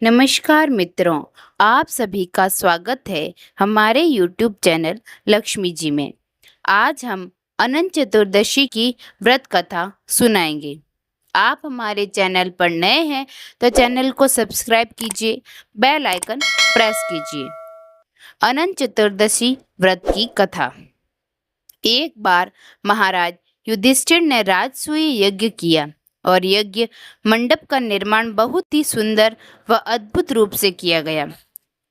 नमस्कार मित्रों, आप सभी का स्वागत है हमारे YouTube चैनल लक्ष्मी जी में। आज हम अनंत चतुर्दशी की व्रत कथा सुनाएंगे। आप हमारे चैनल पर नए हैं तो चैनल को सब्सक्राइब कीजिए, बेल आइकन प्रेस कीजिए। अनंत चतुर्दशी व्रत की कथा। एक बार महाराज युधिष्ठिर ने राजसूय यज्ञ किया और यज्ञ मंडप का निर्माण बहुत ही सुंदर व अद्भुत रूप से किया गया।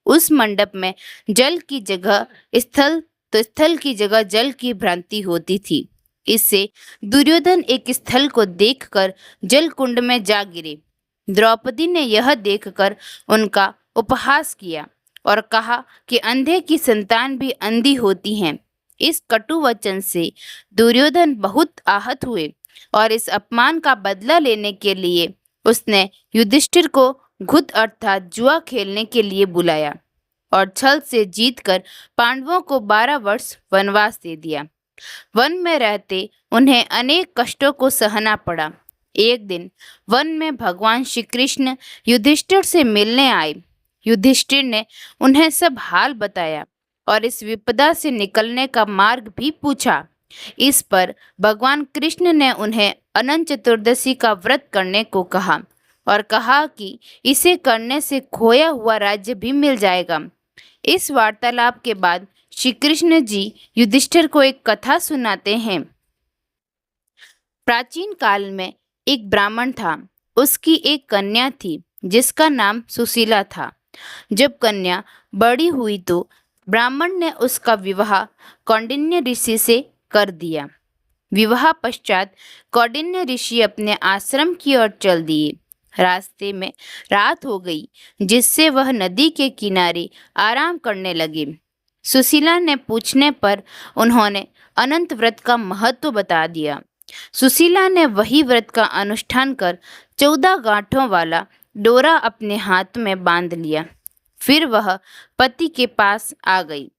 उस मंडप में जल की जगह स्थल तो स्थल की जगह जल की भ्रांति होती थी। इससे दुर्योधन एक स्थल को देखकर जल कुंड में जा गिरे। द्रौपदी ने यह देखकर उनका उपहास किया और कहा कि अंधे की संतान भी अंधी होती हैं। इस कटु वचन से दुर्योधन बहुत आहत हुए और इस अपमान का बदला लेने के लिए उसने युधिष्ठिर को घुत अर्थात जुआ खेलने के लिए बुलाया और छल से जीतकर पांडवों को 12 वर्ष वनवास दे दिया। वन में रहते उन्हें अनेक कष्टों को सहना पड़ा। एक दिन वन में भगवान श्री कृष्ण युधिष्ठिर से मिलने आए। युधिष्ठिर ने उन्हें सब हाल बताया और इस विपदा से निकलने का मार्ग भी पूछा। इस पर भगवान कृष्ण ने उन्हें अनंत चतुर्दशी का व्रत करने को कहा और कहा कि इसे करने से खोया हुआ राज्य भी मिल जाएगा। इस वार्तालाप के बाद श्री कृष्ण जी युधिष्ठिर को एक कथा सुनाते हैं। प्राचीन काल में एक ब्राह्मण था। उसकी एक कन्या थी जिसका नाम सुशीला था। जब कन्या बड़ी हुई तो ब्राह्मण ने उसका विवाह कौंडिन्य ऋषि से कर दिया। विवाह पश्चात कौंडिन्य ऋषि अपने आश्रम की ओर चल दिए। रास्ते में रात हो गई, जिससे वह नदी के किनारे आराम करने लगे। सुशीला ने पूछने पर उन्होंने अनंत व्रत का महत्व बता दिया। सुशीला ने वही व्रत का अनुष्ठान कर 14 गांठों वाला डोरा अपने हाथ में बांध लिया। फिर वह पति के पास आ गई।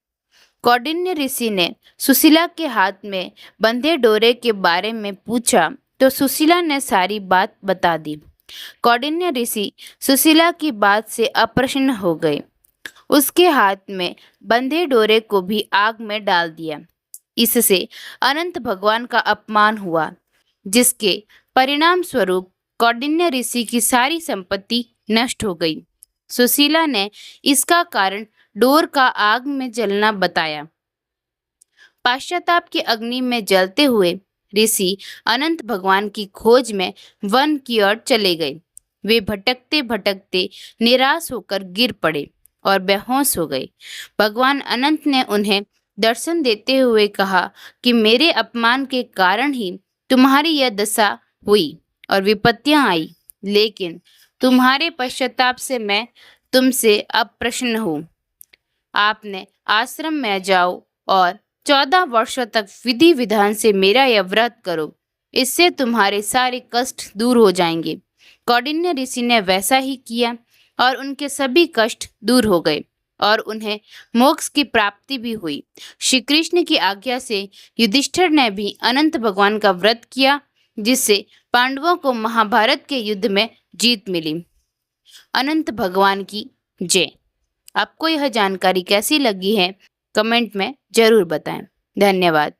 कौंडिन्य ऋषि ने सुशीला के हाथ में बंधे डोरे के बारे में पूछा तो सुशीला ने सारी बात बता दी। कौंडिन्य ऋषि सुशीला की बात से अप्रसन्न हो गए। उसके हाथ में बंधे डोरे को भी आग में डाल दिया। इससे अनंत भगवान का अपमान हुआ, जिसके परिणाम स्वरूप कौंडिन्य ऋषि की सारी संपत्ति नष्ट हो गई। सुशीला ने इसका कारण डोर का आग में जलना बताया। पश्चाताप की अग्नि में जलते हुए ऋषि अनंत भगवान की खोज में वन की ओर चले गए। वे भटकते भटकते निराश होकर गिर पड़े और बेहोश हो गए। भगवान अनंत ने उन्हें दर्शन देते हुए कहा कि मेरे अपमान के कारण ही तुम्हारी यह दशा हुई और विपत्तियां आई, लेकिन तुम्हारे पश्चाताप से मैं तुमसे अब प्रसन्न हूँ। आपने आश्रम में जाओ और 14 वर्षों तक विधि विधान से मेरा यह व्रत करो। इससे तुम्हारे सारे कष्ट दूर हो जाएंगे। कौंडिन्य ऋषि ने वैसा ही किया और उनके सभी कष्ट दूर हो गए और उन्हें मोक्ष की प्राप्ति भी हुई। श्री कृष्ण की आज्ञा से युधिष्ठिर ने भी अनंत भगवान का व्रत किया, जिससे पांडवों को महाभारत के युद्ध में जीत मिली। अनंत भगवान की जय। आपको यह जानकारी कैसी लगी है, कमेंट में जरूर बताएं। धन्यवाद।